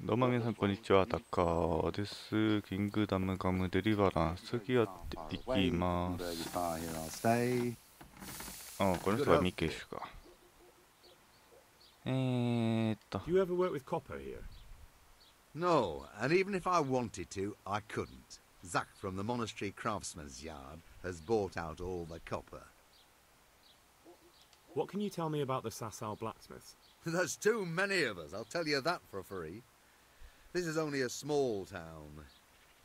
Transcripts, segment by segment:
どうも皆さんこんにちは、タカです。キングダムガムデリバランス次やっていきます。あ、この人はミケシュか。Do you ever work with copper here? No, and even if I wanted to, I couldn't. Zach from the monastery craftsman's yard has bought out all the copper. What can you tell me about the Sasau blacksmiths? There's too many of us, I'll tell you that for free. This is only a small town.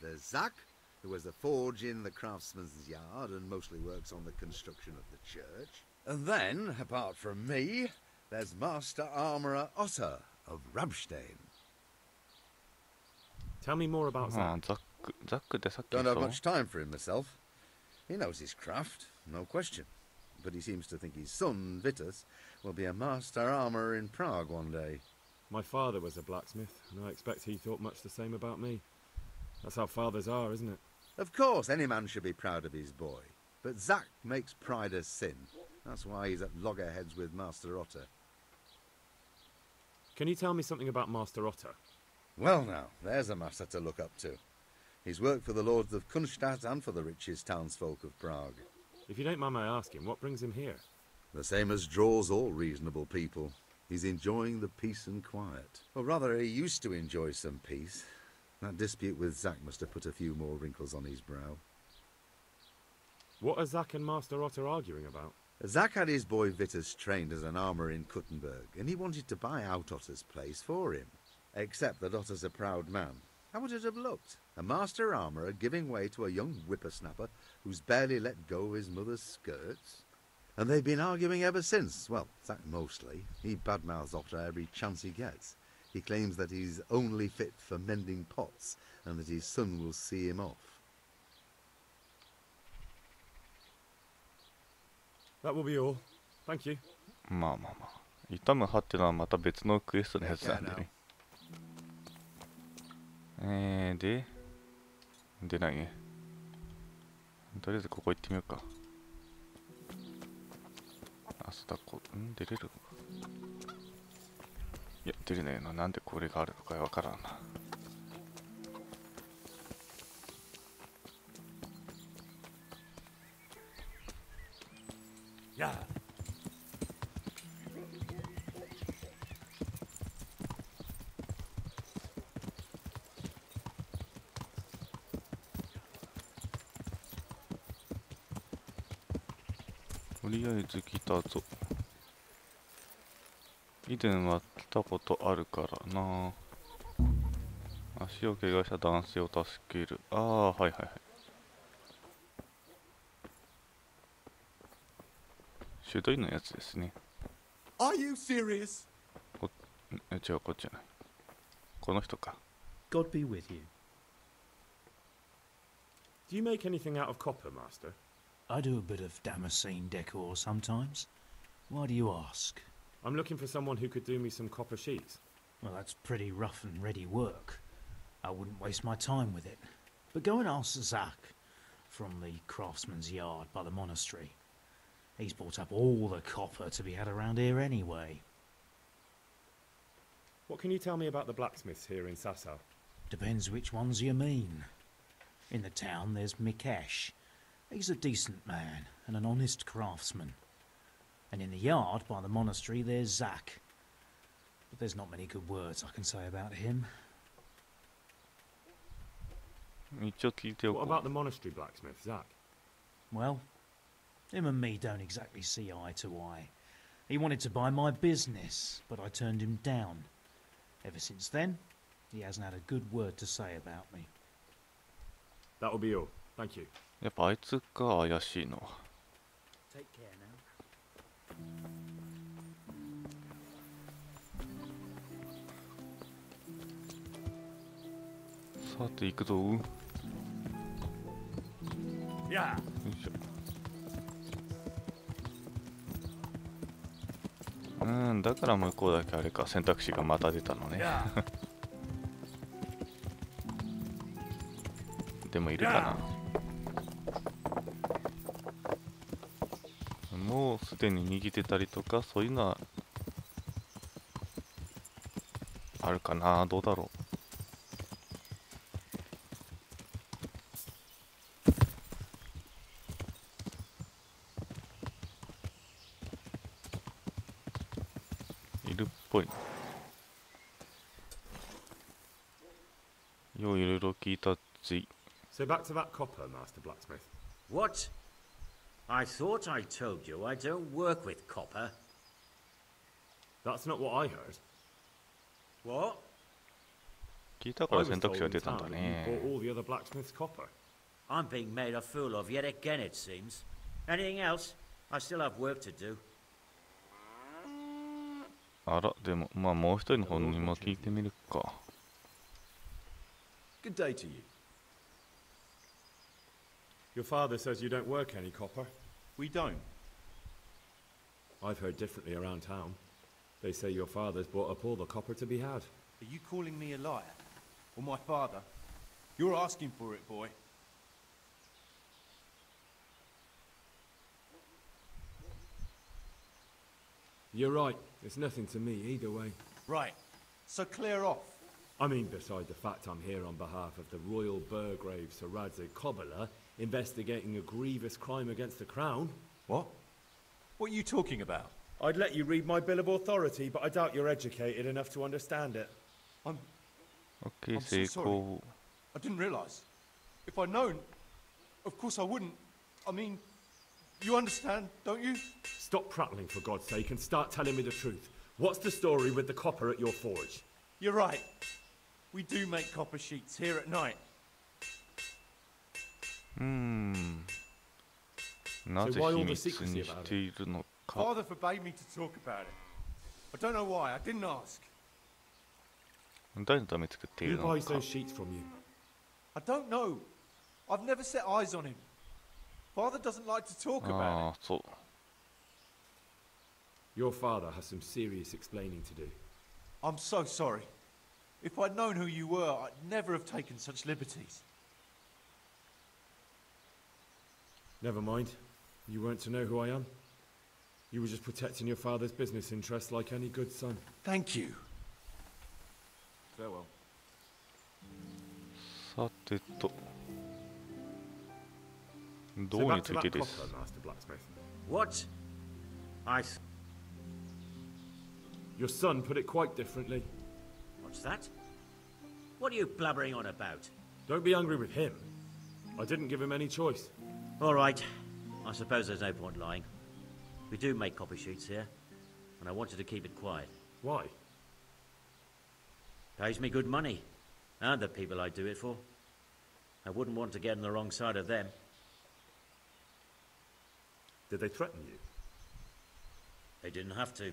There's Zach, who has a forge in the craftsman's yard and mostly works on the construction of the church. And then, apart from me, there's Master Armourer Otter of Rabstein. Tell me more about Zach. Don't have much time for him myself. He knows his craft, no question. But he seems to think his son, Vitus, will be a master armourer in Prague one day. My father was a blacksmith, and I expect he thought much the same about me. That's how fathers are, isn't it? Of course, any man should be proud of his boy. But Zach makes pride a sin. That's why he's at loggerheads with Master Otter. Can you tell me something about Master Otter? Well now, there's a master to look up to. He's worked for the lords of Kunstadt and for the richest townsfolk of Prague. If you don't mind my asking, what brings him here? The same as draws all reasonable people. He's enjoying the peace and quiet. Or rather, he used to enjoy some peace. That dispute with Zach must have put a few more wrinkles on his brow. What are Zach and Master Otter arguing about? Zach had his boy Vitus trained as an armourer in Kuttenberg, and he wanted to buy out Otter's place for him. Except that Otter's a proud man. How would it have looked? A master armourer giving way to a young whippersnapper who's barely let go of his mother's skirts? And they've been arguing ever since. Well, Zach mostly. He badmouths Otter every chance he gets. He claims that he's only fit for mending pots and that his son will see him off. That will be all. Thank you. まあまあまあ。痛む歯ってのはまた別のクエストのやつなんでね。出ないね。とりあえずここ行ってみようか。あ、そうだ、出れるのか。いや、出れないな。なんでこれがあるのかわからんな。とりあえず来たぞ。以前は来たことあるからな。足を怪我した男性を助ける。ああ、はいはいはい。手取りのやつですね。Are you serious? 違う、こっちじゃない。この人か。God be with you. Do you make anything out of copper, Master? I do a bit of Damascene decor sometimes. Why do you ask? I'm looking for someone who could do me some copper sheets. Well, that's pretty rough and ready work. I wouldn't waste my time with it. But go and ask Zach from the craftsman's yard by the monastery. He's bought up all the copper to be had around here anyway. What can you tell me about the blacksmiths here in Sasau? Depends which ones you mean. In the town there's Mikesh. He's a decent man and an honest craftsman. And in the yard by the monastery there's Zach. But there's not many good words I can say about him. What about the monastery blacksmith, Zach? Well, him and me don't exactly see eye to eye. He wanted to buy my business, but I turned him down. Ever since then, he hasn't had a good word to say about me. That will be all. Thank you. やっぱあいつか怪しいのは。Take care now. さて行くぞ。よいしょ。だから向こうだけあれか、選択肢がまた出たのね。でもいるかな。もうすでに逃げてたりとかそういうのはあるかな、どうだろう。いるっぽい。よういろいろ聞いたっち。 So back to that copper, Master Blacksmith. What? I thought I told you I don't work with copper. That's not what I heard. What? 聞いたか I ら was 選択 told 肢が in 出たん town だ that you ね。 bought all the other blacksmith's copper. I'm being made a fool of yet again, it seems. Anything else? I still have work to do. あら、でもまあもう一人の本人も聞いてみるか。 Good day to you. Your father says you don't work any copper. We don't. I've heard differently around town. They say your father's bought up all the copper to be had. Are you calling me a liar? Or my father? You're asking for it, boy. You're right. It's nothing to me either way. Right. So clear off. I mean, beside the fact I'm here on behalf of the Royal Burgrave Sir Radzig Cobbler, investigating a grievous crime against the Crown. What? What are you talking about? I'd let you read my Bill of Authority, but I doubt you're educated enough to understand it. I'm オッケー、 I'm 成 so 功。 I didn't realise. If I'd known, of course I wouldn't. I mean, you understand, don't you? Stop prattling, for God's sake, and start telling me the truth. What's the story with the copper at your forge? You're right. We do make copper sheets here at night. なぜ why all 秘 the 密 secrecy に about しているのか。 Father forbade me to talk about it. I don't know why. I didn't ask. 誰のために作ってい Who るの buys か。 those sheets from you? I don't know. I've never set eyes on him. Father doesn't like to talk about ああ、そう。 Your father has some serious explaining to do. it. I'm so sorry. If I'd known who you were, I'd never have taken such liberties. Never mind. You weren't to know who I am. You were just protecting your father's business interests like any good son. Thank you. Farewell. さてと。ど So う back に to つい that てで copper, す。 Master Blacksmith. What? Your son put it quite differently. What's that? What are you blabbering on about? Don't be angry with him. I didn't give him any choice. All right. I suppose there's no point lying. We do make copy sheets here, and I wanted to keep it quiet. Why? Pays me good money, and the people I do it for. I wouldn't want to get on the wrong side of them. Did they threaten you? They didn't have to.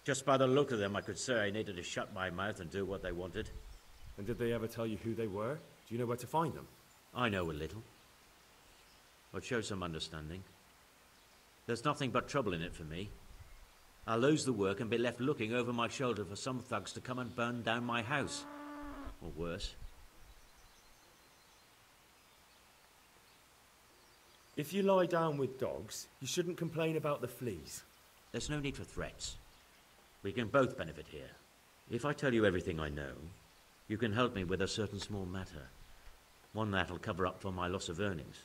Just by the look of them, I could say I needed to shut my mouth and do what they wanted. And did they ever tell you who they were? Do you know where to find them? I know a little. But show some understanding. There's nothing but trouble in it for me. I'll lose the work and be left looking over my shoulder for some thugs to come and burn down my house. Or worse. If you lie down with dogs, you shouldn't complain about the fleas. There's no need for threats. We can both benefit here. If I tell you everything I know, you can help me with a certain small matter. One that'll cover up for my loss of earnings.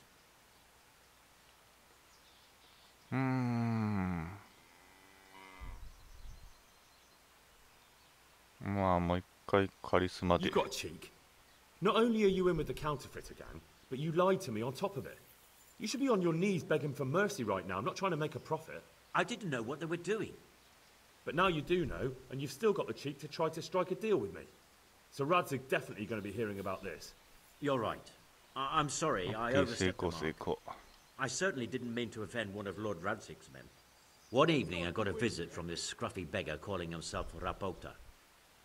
まあもう一回カリスマで You've got cheek. Not only are you in with the counterfeiter gang, but you lied to me on top of it. You should be on your knees begging for mercy right now. I'm not trying to make a profit. I didn't know what they were doing. But now you do know, and you've still got the cheek to try to strike a deal with me. So Radzig's definitely going to be hearing about this. You're right. I'm sorry, I オッケー、成 overstepped the 功成 mark. 功。 I certainly didn't mean to offend one of Lord Radzig's men. One evening I got a visit from this scruffy beggar calling himself Rapota.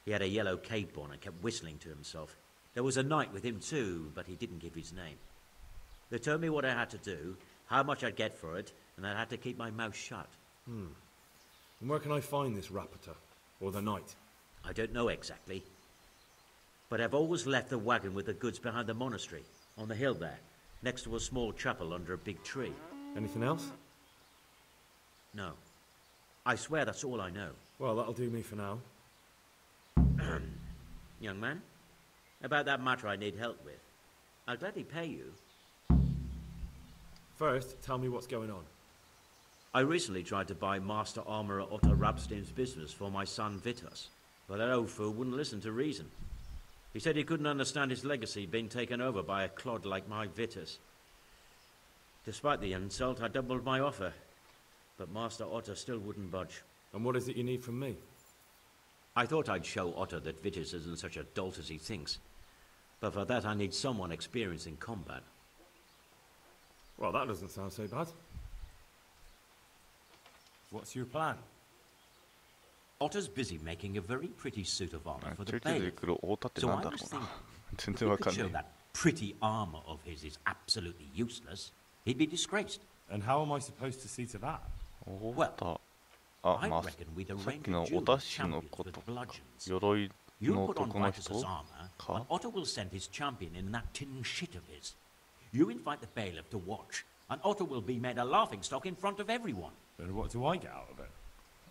He had a yellow cape on and kept whistling to himself. There was a knight with him too, but he didn't give his name. They told me what I had to do, how much I'd get for it, and I had to keep my mouth shut. And where can I find this Rapota? Or the knight? I don't know exactly. But I've always left the wagon with the goods behind the monastery, on the hill there, next to a small chapel under a big tree. Anything else? No. I swear that's all I know. Well, that'll do me for now. Young man, about that matter I need help with. I'll gladly pay you. First, tell me what's going on. I recently tried to buy Master Armourer Otto Rabstein's business for my son Vitus, but that old fool wouldn't listen to reason. He said he couldn't understand his legacy being taken over by a clod like my Vitus. Despite the insult, I doubled my offer, but Master Otto still wouldn't budge. And what is it you need from me? I thought I'd show Otto that Vitus isn't such a dolt as he thinks, but for that I need someone experienced in combat. Well, that doesn't sound so bad. What's your plan? Otto's busy making a very pretty suit of armor for the 中継で bailiff. 来る太田って So なん I だろ was うな thinking, 全 if 然 we わ could かんな show い that pretty armor of his is absolutely useless, he'd be disgraced. And how am I supposed to see to that? 太田あ I まあ reckon we'd さっ arrange きの a お duel た with しの champions こと with bludgeons. 鎧 You の put on 男の Vitus's 人 armor, か and Otto will send his champion in that tin shit of his. You invite the bailiff to watch, and Otto will be made a laughingstock in front of everyone. Then what do I get out of it?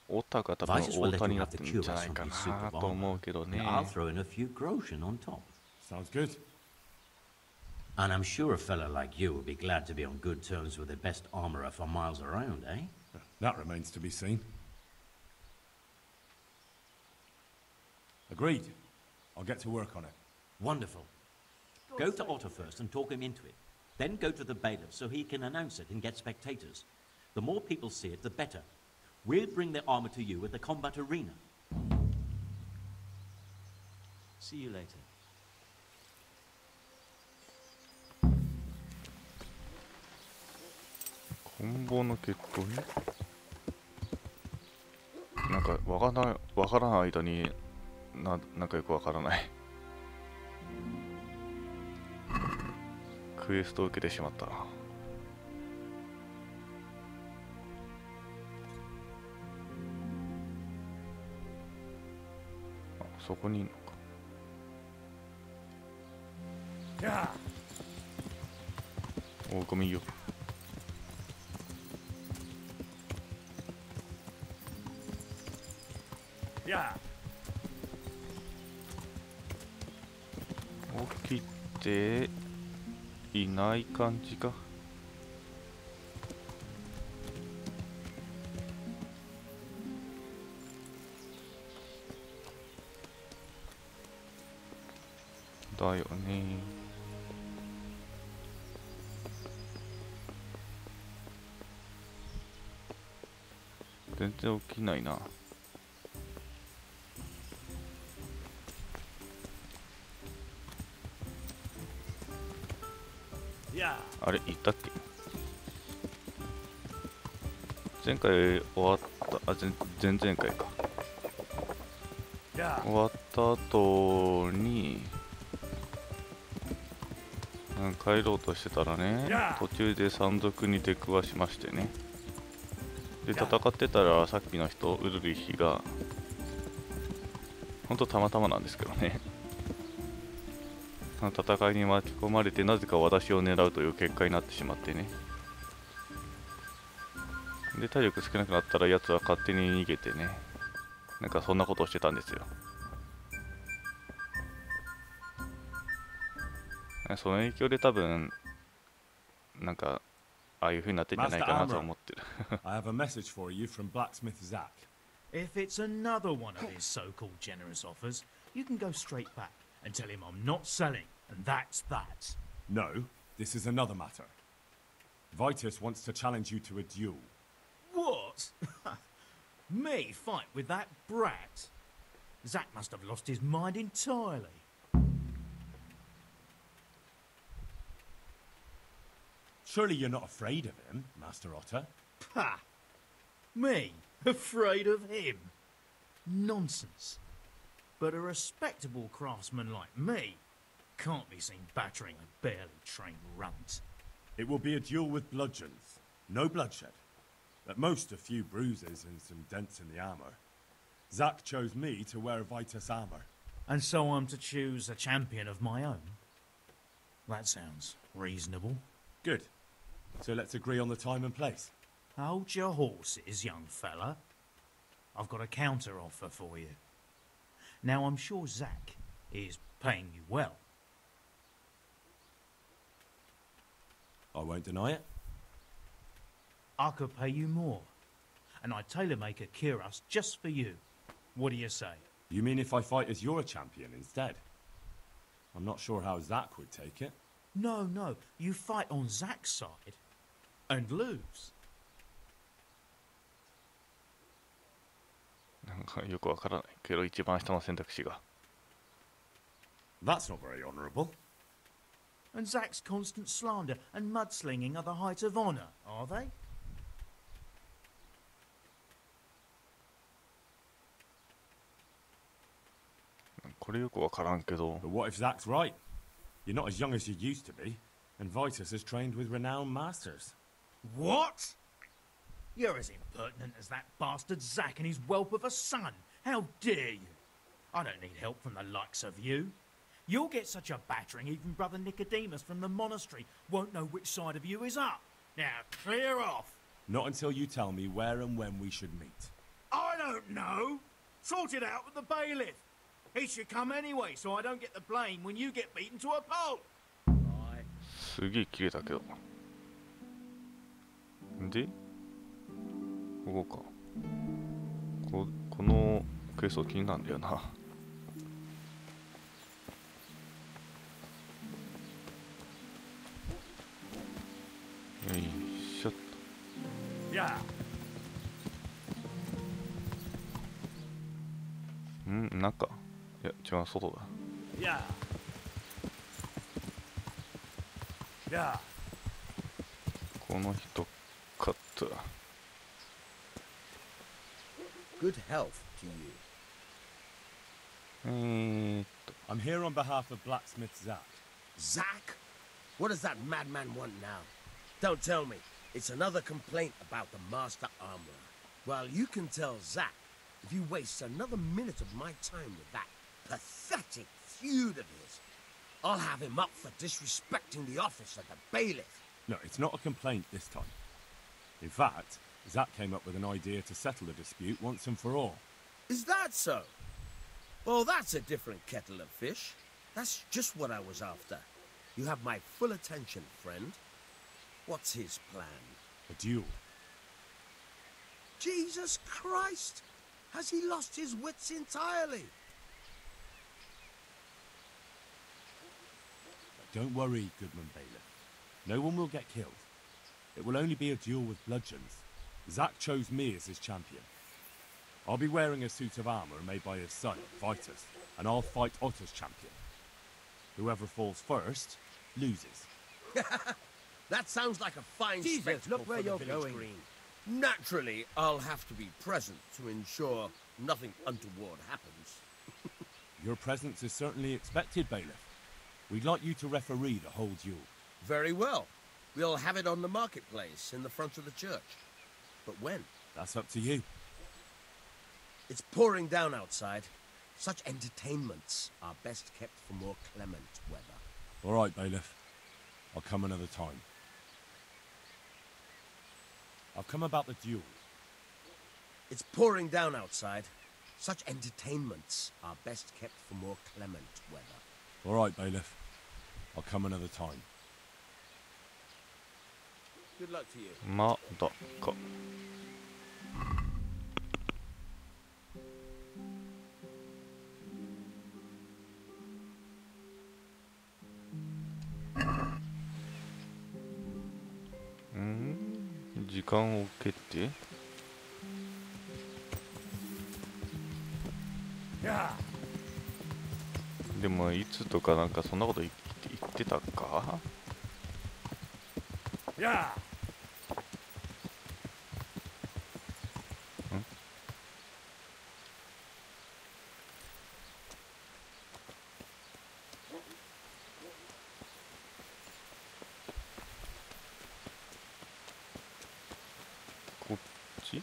太田が多分 Vitus will 太 let 田 you にな have って the るんじゃ cubes ない from か his suit な of と思 armor, うけど and ね I'll throw in a few groschen on top. Sounds good. And I'm sure a fella like you would be glad to be on good terms with the best armorer for miles around, eh? That remains to be seen. Agreed. I'll get to work on it. Wonderful. Go to Otto first and talk him into it. Then go to the bailiff so he can announce it and get spectators. The more people see it, the better. We'll bring the armor to you at the combat arena. See you later. 棍棒の決闘ねなんかわからない間になんかよくわからないクエストを受けてしまったなあそこにいるのかおごめんよ起きていない感じかだよね全然起きないなあれいたっけ前回終わった前々回か終わった後に帰ろうとしてたらね途中で山賊に出くわしましてねで戦ってたらさっきの人ウルリヒがほんとたまたまなんですけどね戦いに巻き込まれてなぜか私を狙うという結果になってしまってねで体力少なくなったらやつは勝手に逃げてねなんかそんなことをしてたんですよその影響で多分なんかああいう風になってんじゃないかなと思ってる I have a message for you from blacksmith Zach. If it's another one of his so-called generous offers, you can go straight back and tell him I'm not selling, and that's that. No, this is another matter. Vitus wants to challenge you to a duel. What? Me fight with that brat? Zack must have lost his mind entirely. Surely you're not afraid of him, Master Otter? Ha! Me? Afraid of him? Nonsense. But a respectable craftsman like me can't be seen battering a barely trained runt. It will be a duel with bludgeons. No bloodshed. At most a few bruises and some dents in the armor. Zack chose me to wear Vitus armor. And so I'm to choose a champion of my own? That sounds reasonable. Good. So let's agree on the time and place. Hold your horses, young fella. I've got a counter offer for you. Now, I'm sure Zack is paying you well. I won't deny it. I could pay you more, and I'd tailor-make a cuirass just for you. What do you say? You mean if I fight as your champion instead? I'm not sure how Zack would take it. No, no, you fight on Zack's side and lose. なんかよくわからないけど一番下の選択肢が。That's not very honourable. And Zack's constant slander and mudslinging are the height of honour, are they? これよくわからんけど。 But what if Zack's right? You're not as young as you used to be, and Vitus has trained with renowned masters. What? You're as impertinent as that bastard Zack and his whelp of a son. How dare you? I don't need help from the likes of you. You'll get such a battering even Brother Nicodemus from the monastery won't know which side of you is up. Now clear off. Not until you tell me where and when we should meet. I don't know. Sort it out with the bailiff. He should come anyway, so I don't get the blame when you get beaten to a pulp. すげえ切れたけど。で、ここか。このクエスト気になるんだよな。よいしょっと。Yeah. 中。いや、違う、外だ。Yeah. Yeah. この人かった。Good health to you. I'm here on behalf of blacksmith Zack. Zack? What does that madman want now? Don't tell me. It's another complaint about the master armorer. Well, you can tell Zack if you waste another minute of my time with that pathetic feud of his. I'll have him up for disrespecting the office of the bailiff. No, it's not a complaint this time. In fact, Zack came up with an idea to settle the dispute once and for all. Is that so? Well, that's a different kettle of fish. That's just what I was after. You have my full attention, friend. What's his plan? A duel. Jesus Christ! Has he lost his wits entirely? Don't worry, Goodman Bailiff. No one will get killed. It will only be a duel with bludgeons. Zack chose me as his champion. I'll be wearing a suit of armour made by his son, Vitus, and I'll fight Otto's champion. Whoever falls first, loses. That sounds like a fine spectacle look where for the you're village going. green. Naturally, I'll have to be present to ensure nothing untoward happens. Your presence is certainly expected, Bailiff. We'd like you to referee the whole duel. Very well. We'll have it on the marketplace in the front of the church. But when? That's up to you. It's pouring down outside. Such entertainments are best kept for more clement weather. All right, Bailiff. I'll come another time. I've come about the duel. It's pouring down outside. Such entertainments are best kept for more clement weather. All right, Bailiff. I'll come another time. Good luck to you. まだか。時間を蹴って。でもいつとかなんかそんなこと言ってたか。こっち？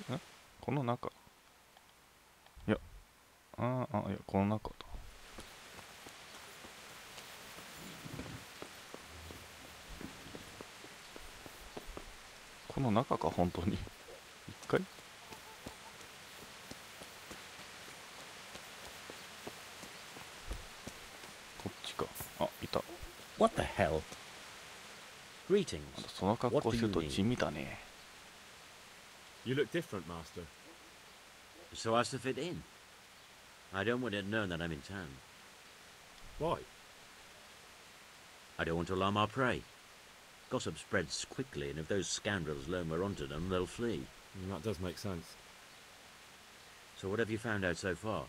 この中。いや、いや、この中だ。この中か、本当に。一回？ What the hell? Greetings. その格好してると地味だね。You look different, Master. So as to fit in. I don't want it known that I'm in town. Why? I don't want to alarm our prey. Gossip spreads quickly, and if those scoundrels learn we're onto them, they'll flee. That does make sense. So what have you found out so far?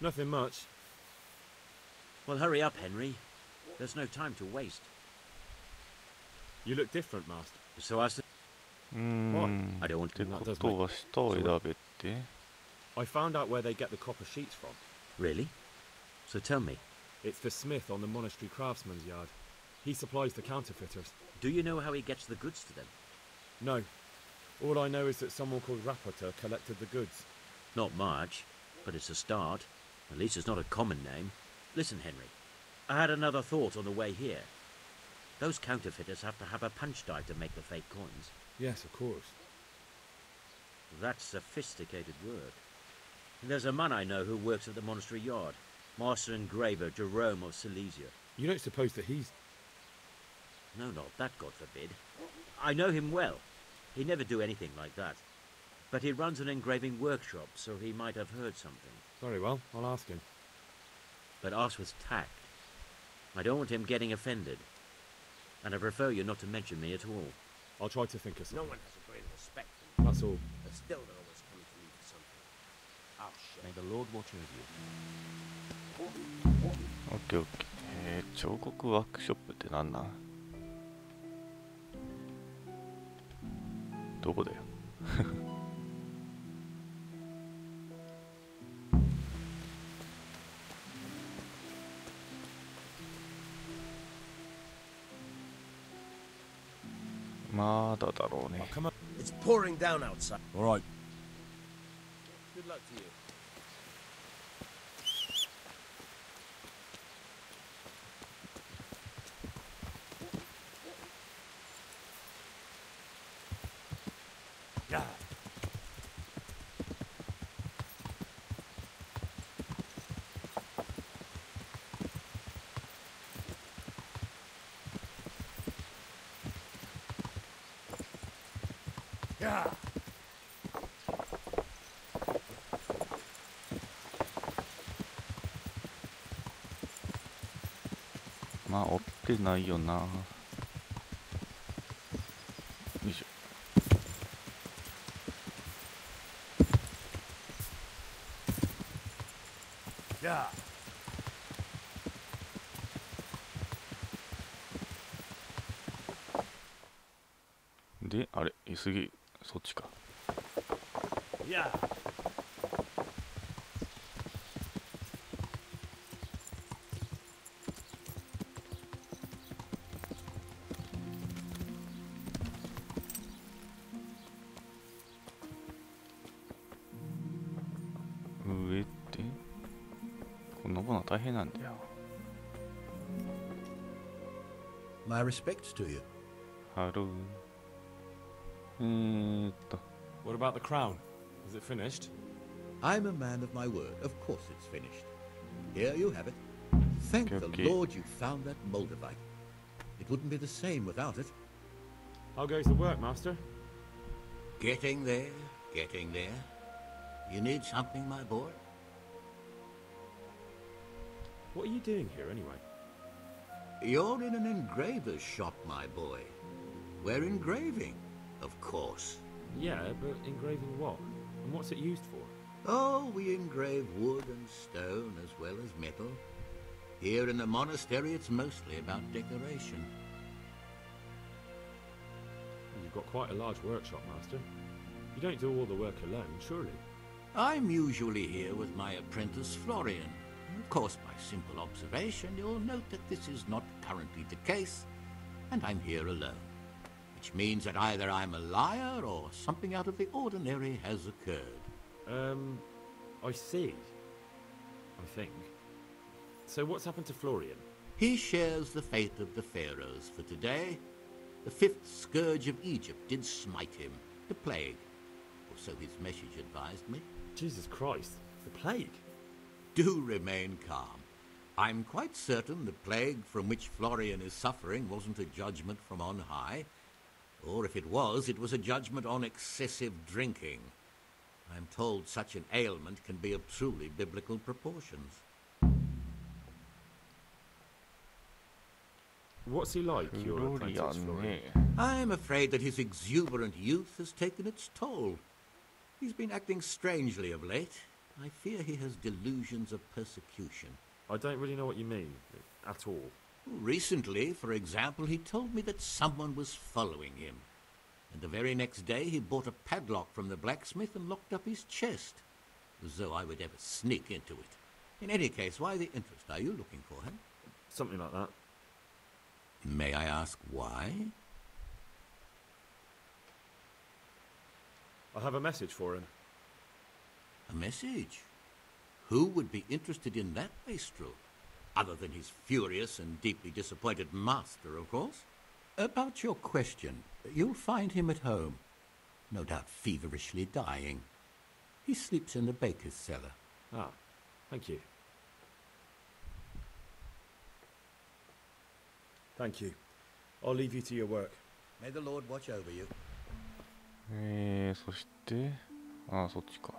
Nothing much. Well, hurry up, Henry. There's no time to waste. You look different, Master. So as to... うーん。 I don't want って to... ことは下を選べって。 I found out where they get the copper sheets from. Really? So tell me, It's the smith on the monastery craftsman's yard. He supplies the counterfeiters. do you know how he gets the goods to them? No. All I know is that someone called Rapporteur collected the goods. Not much, but it's a start. At least it's not a common name. Listen, Henry, I had another thought on the way here. Those counterfeiters have to have a punch die to make the fake coins. Yes, of course. That's sophisticated work. There's a man I know who works at the monastery yard. Master engraver Jerome of Silesia. You don't suppose that he's... No, not that, God forbid. I know him well. He'd never do anything like that. But he runs an engraving workshop, so he might have heard something. Very well, I'll ask him. But ask with tact. I don't want him getting offended. And I prefer you not to mention me at all. I'll try to think of No something. one has a great respect for me. That's all. But still, they're always coming to me for something. I'll show May the Lord watch over you. オッケーオッケー。彫刻ワークショップってなんなん？どこだよ。まだだろうね。 Come on. It's pouring down outside. All right. Good luck to you. Yeah. Yeah. まあ追ってないよな。よいしょ。Yeah. で、あれ、急ぎ、そっちか。 Yeah. 上って、この登るの大変なんだよ。 My respects to you. ハロー。What about the crown? Is it finished? I'm a man of my word. Of course it's finished. Here you have it. Thank Okay, the okay. Lord you found that Moldavite. It wouldn't be the same without it. How goes the work, Master? Getting there, getting there. You need something, my boy? What are you doing here, anyway? You're in an engraver's shop, my boy. We're engraving, of course. Yeah, but engraving what? And what's it used for? Oh, we engrave wood and stone as well as metal. Here in the monastery, it's mostly about decoration. You've got quite a large workshop, Master. You don't do all the work alone, surely? I'm usually here with my apprentice, Florian. Of course, by simple observation, you'll note that this is not currently the case, and I'm here alone. Which means that either I'm a liar or something out of the ordinary has occurred. I see. I think. So what's happened to Florian? He shares the fate of the pharaohs for today. The fifth scourge of Egypt did smite him, the plague. Or so his message advised me. Jesus Christ, the plague? do remain calm. I'm quite certain the plague from which Florian is suffering wasn't a judgment from on high. Or if it was a judgment on excessive drinking. I'm told such an ailment can be of truly biblical proportions. What's he like, your apprentice, Florian? I'm afraid that his exuberant youth has taken its toll. He's been acting strangely of late. I fear he has delusions of persecution. I don't really know what you mean, at all. Recently, for example, he told me that someone was following him. And the very next day he bought a padlock from the blacksmith and locked up his chest. As though I would ever sneak into it. In any case, why the interest? Are you looking for him? Something like that. May I ask why? I have a message for him. A message? Who would be interested in that wastrel? Other than his furious and deeply disappointed master, of course. About your question, you'll find him at home. No doubt feverishly dying. He sleeps in the baker's cellar. Ah, thank you. Thank you. I'll leave you to your work. May the Lord watch over you. そして、ああ、そっちか。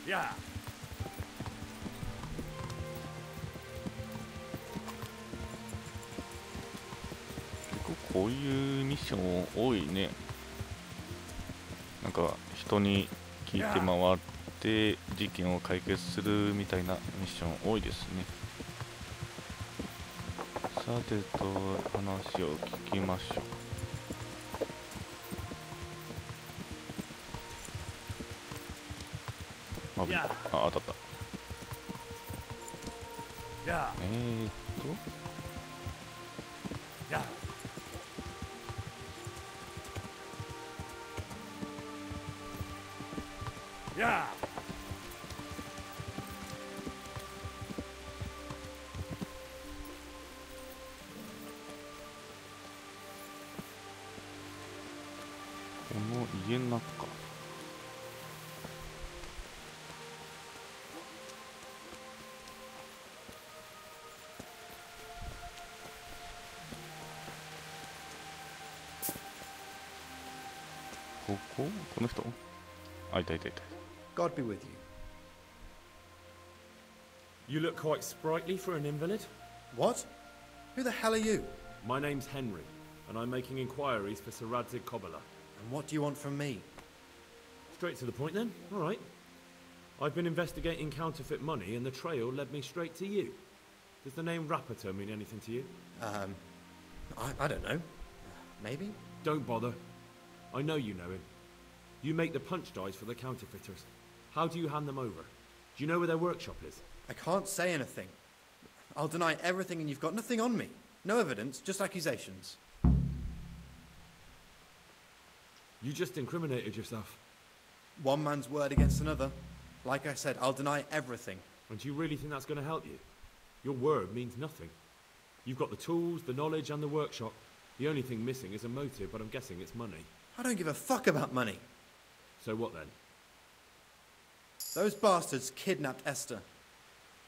Yeah. 結構こういうミッション多いね。なんか人に聞いて回って事件を解決するみたいなミッション多いですね。さてと話を聞きましょう。あ、当たった。この家の中か。この人？あ、いたいたいた。God be with you. You look quite sprightly for an invalid. What? Who the hell are you? My name's Henry, and I'm making inquiries for Sir Radzig Kobyla. And what do you want from me? Straight to the point then. All right. I've been investigating counterfeit money, and the trail led me straight to you. Does the name Rappator mean anything to you? I don't know. Maybe? Don't bother. I know you know him. You make the punch dice for the counterfeiters. How do you hand them over? Do you know where their workshop is? I can't say anything. I'll deny everything and you've got nothing on me. No evidence, just accusations. You just incriminated yourself. One man's word against another. Like I said, I'll deny everything. And do you really think that's going to help you? Your word means nothing. You've got the tools, the knowledge and the workshop. The only thing missing is a motive, but I'm guessing it's money. I don't give a fuck about money. So what then? Those bastards kidnapped Esther.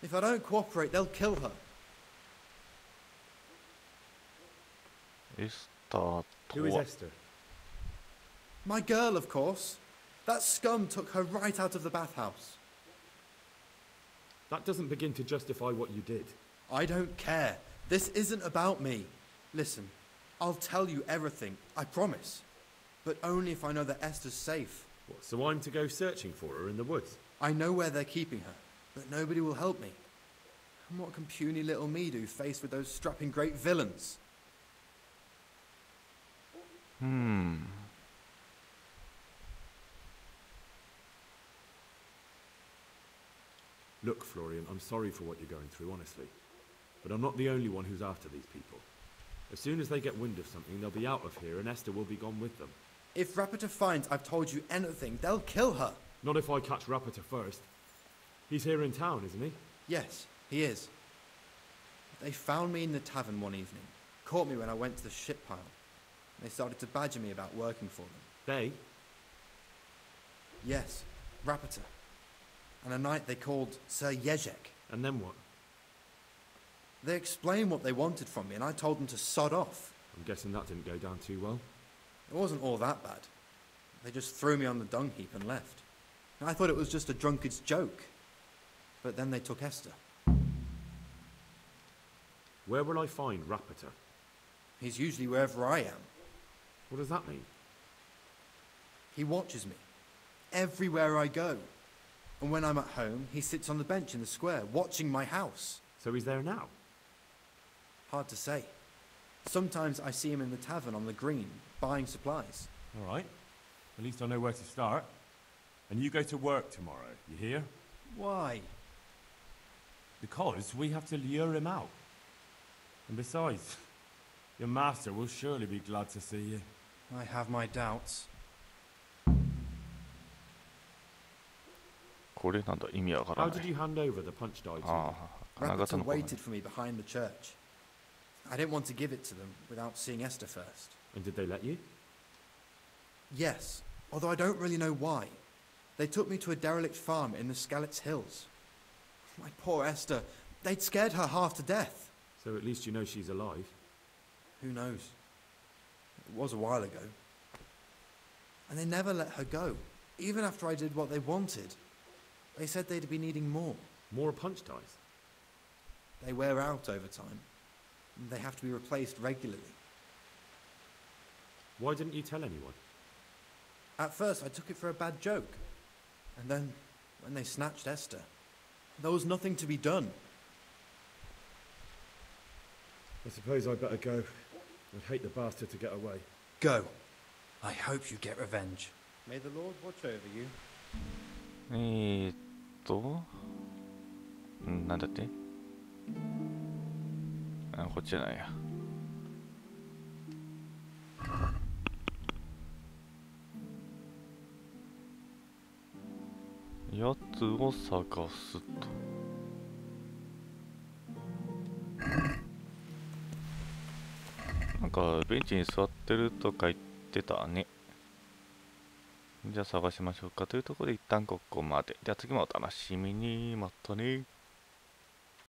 If I don't cooperate, they'll kill her. Who is Esther? My girl, of course. That scum took her right out of the bathhouse. That doesn't begin to justify what you did. I don't care. This isn't about me. Listen, I'll tell you everything, I promise. But only if I know that Esther's safe. What, so I'm to go searching for her in the woods? I know where they're keeping her, but nobody will help me. And what can puny little me do faced with those strapping great villains? Look, Florian, I'm sorry for what you're going through, honestly. But I'm not the only one who's after these people. As soon as they get wind of something, they'll be out of here and Esther will be gone with them. If Rappator finds I've told you anything, they'll kill her. Not if I catch Rappator first. He's here in town, isn't he? Yes, he is. They found me in the tavern one evening. Caught me when I went to the ship pile. They started to badger me about working for them. They? Yes, Rapita. And a knight they called Sir Jezek. And then what? They explained what they wanted from me, and I told them to sod off. I'm guessing that didn't go down too well. It wasn't all that bad. They just threw me on the dung heap and left. I thought it was just a drunkard's joke. But then they took Esther. Where will I find Rapita? He's usually wherever I am. What does that mean? He watches me. Everywhere I go. And when I'm at home, he sits on the bench in the square, watching my house. So he's there now? Hard to say. Sometimes I see him in the tavern on the green, buying supplies. All right. At least I know where to start. And you go to work tomorrow, you hear? Why? Because we have to lure him out. And besides, your master will surely be glad to see you. I have my doubts. これなんだ意味わからな How い。 did you hand over the punch die to あ them? あ、金型 Rapita の方ね waited for me behind the church. I didn't want to give it to them without seeing Esther first. And did they let you? Yes, although I don't really know why. They took me to a derelict farm in the Skalitz Hills. My poor Esther, they'd scared her half to death. So at least you know she's alive. Who knows? It was a while ago. And they never let her go, even after I did what they wanted. They said they'd be needing more. More punch dies? They wear out over time. And they have to be replaced regularly. Why didn't you tell anyone? At first, I took it for a bad joke. And then, when they snatched Esther, there was nothing to be done. I suppose I'd better go. I'd hate the bastard to get away. Go. I hope you get revenge. May the Lord watch over you. なんだってあ、こっちじゃないや。やつを探すと。なんかベンチに座ってるとか言ってたね。じゃあ探しましょうかというところで一旦ここまで。じゃあ次もお楽しみに。またね。